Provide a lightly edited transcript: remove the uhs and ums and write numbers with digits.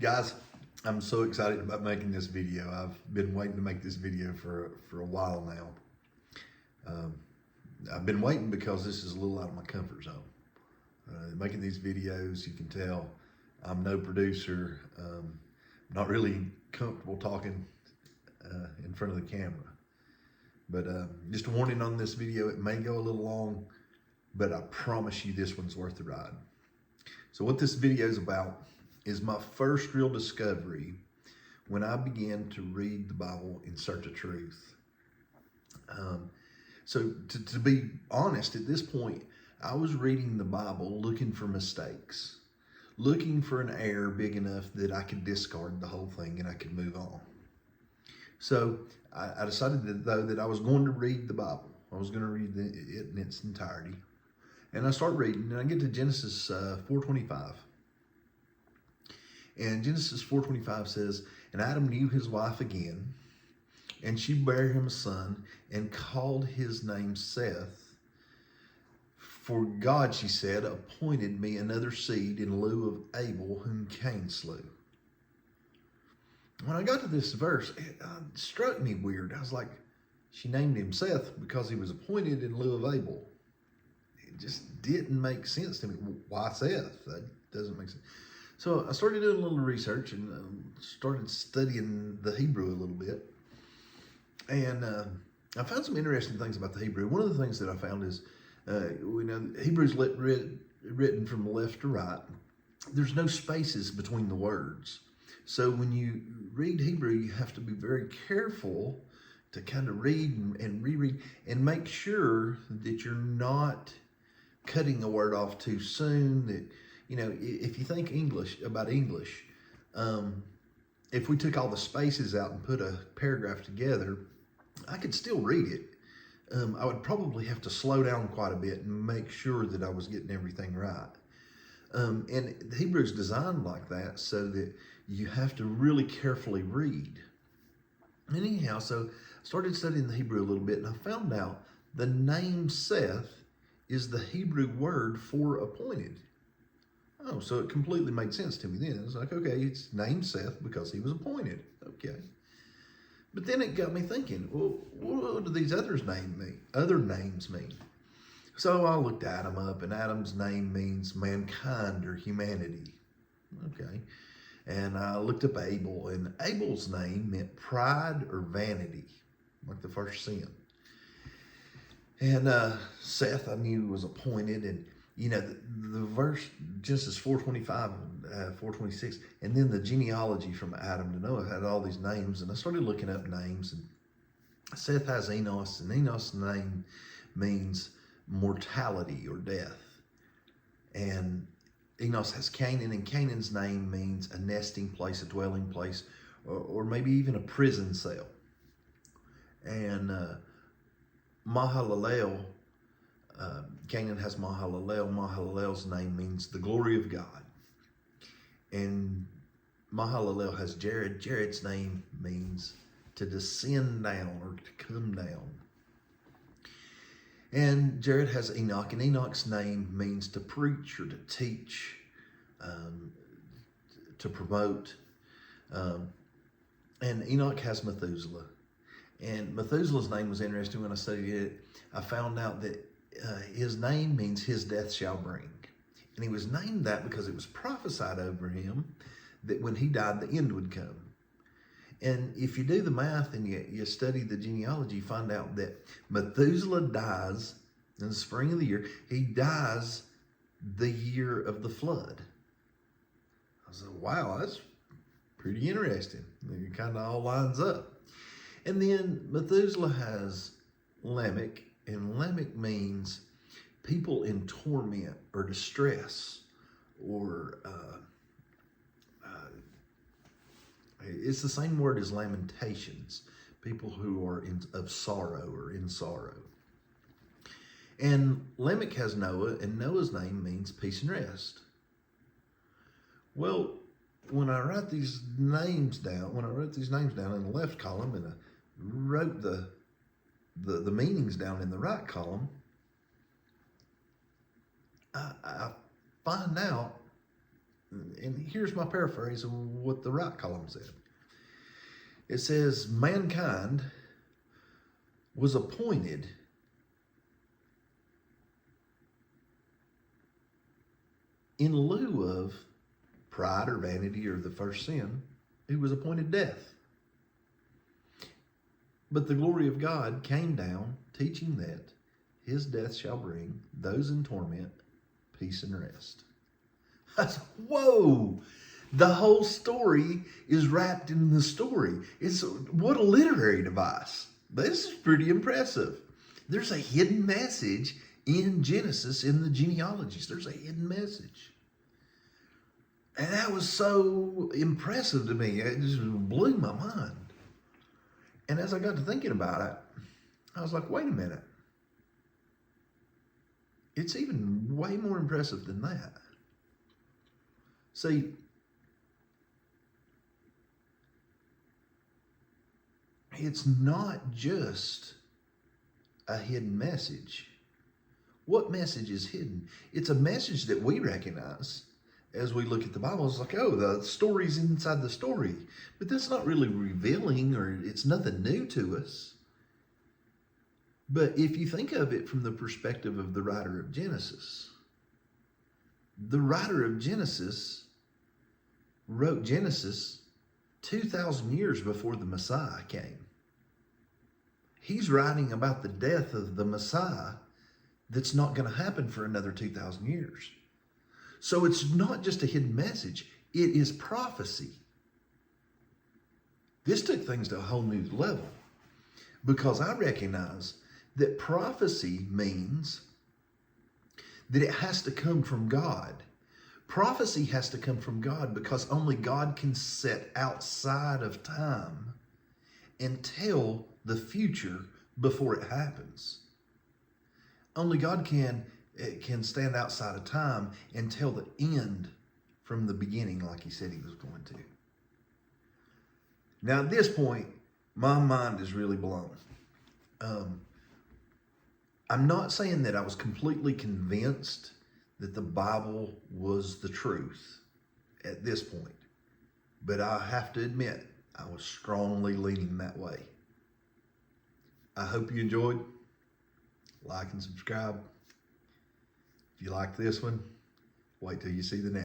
Guys, I'm so excited about making this video. I've been waiting to make this video for a while now. I've been waiting because this is a little out of my comfort zone. Making these videos, you can tell I'm no producer, not really comfortable talking in front of the camera. But just a warning on this video, it may go a little long, but I promise you this one's worth the ride. So what this video is about is my first real discovery when I began to read the Bible in search of truth. So to be honest, at this point, I was reading the Bible looking for mistakes, looking for an error big enough that I could discard the whole thing and I could move on. So I decided that I was going to read the Bible. I was going to read it in its entirety. And I start reading, and I get to Genesis 4:25. And Genesis 4:25 says, "And Adam knew his wife again, and she bare him a son, and called his name Seth. For God," she said, "appointed me another seed in lieu of Abel, whom Cain slew." When I got to this verse, it struck me weird. I was like, she named him Seth because he was appointed in lieu of Abel. It just didn't make sense to me. Why Seth? That doesn't make sense. So I started doing a little research and started studying the Hebrew a little bit. And I found some interesting things about the Hebrew. One of the things that I found is, we know Hebrew's written from left to right. There's no spaces between the words. So when you read Hebrew, you have to be very careful to kind of read and reread and make sure that you're not cutting a word off too soon. That, you know, if you think about English, if we took all the spaces out and put a paragraph together, I could still read it. I would probably have to slow down quite a bit and make sure that I was getting everything right. And the Hebrew's designed like that so that you have to really carefully read. Anyhow, so I started studying the Hebrew a little bit, and I found out the name Seth is the Hebrew word for appointed. Oh, so it completely made sense to me then. It's like, okay, it's named Seth because he was appointed. Okay. But then it got me thinking, well, what do these other names mean? So I looked Adam up, and Adam's name means mankind or humanity. Okay. And I looked up Abel, and Abel's name meant pride or vanity, like the first sin. And Seth, I knew, was appointed, and you know, the verse, Genesis 4:25, 4:26, and then the genealogy from Adam to Noah had all these names, and I started looking up names, and Seth has Enos, and Enos' name means mortality or death. And Enos has Canaan, and Canaan's name means a nesting place, a dwelling place, or maybe even a prison cell. And Mahalalel, Canaan has Mahalalel. Mahalalel's name means the glory of God. And Mahalalel has Jared. Jared's name means to descend down or to come down. And Jared has Enoch, and Enoch's name means to preach or to teach, to promote. And Enoch has Methuselah. And Methuselah's name was interesting. When I studied it, I found out that his name means his death shall bring. And he was named that because it was prophesied over him that when he died, the end would come. And if you do the math and you study the genealogy, you find out that Methuselah dies in the spring of the year. He dies the year of the flood. I was like, wow, that's pretty interesting. It kind of all lines up. And then Methuselah has Lamech, and Lamech means people in torment or distress, or it's the same word as lamentations, people who are of sorrow or in sorrow. And Lamech has Noah, and Noah's name means peace and rest. Well, when I wrote these names down in the left column, and I wrote the meanings down in the right column, I find out And here's my paraphrase of what the right column said. It says, mankind was appointed in lieu of pride or vanity or the first sin, he was appointed death. But the glory of God came down, teaching that his death shall bring those in torment peace and rest. I said, whoa! The whole story is wrapped in the story. What a literary device. This is pretty impressive. There's a hidden message in Genesis, in the genealogies. There's a hidden message. And that was so impressive to me. It just blew my mind. And as I got to thinking about it, I was like, wait a minute. It's even way more impressive than that. See, it's not just a hidden message. What message is hidden? It's a message that we recognize as we look at the Bible. It's like, oh, the story's inside the story. But that's not really revealing, or it's nothing new to us. But if you think of it from the perspective of the writer of Genesis, the writer of Genesis wrote Genesis 2,000 years before the Messiah came. He's writing about the death of the Messiah that's not going to happen for another 2,000 years. So it's not just a hidden message, it is prophecy. This took things to a whole new level, because I recognize that prophecy means that it has to come from God. Prophecy has to come from God because only God can set outside of time and tell the future before it happens. Only God can stand outside of time and tell the end from the beginning, like he said he was going to. Now, at this point, my mind is really blown. I'm not saying that I was completely convinced that the Bible was the truth at this point, but I have to admit, I was strongly leaning that way. I hope you enjoyed. Like and subscribe. If you like this one, wait till you see the next.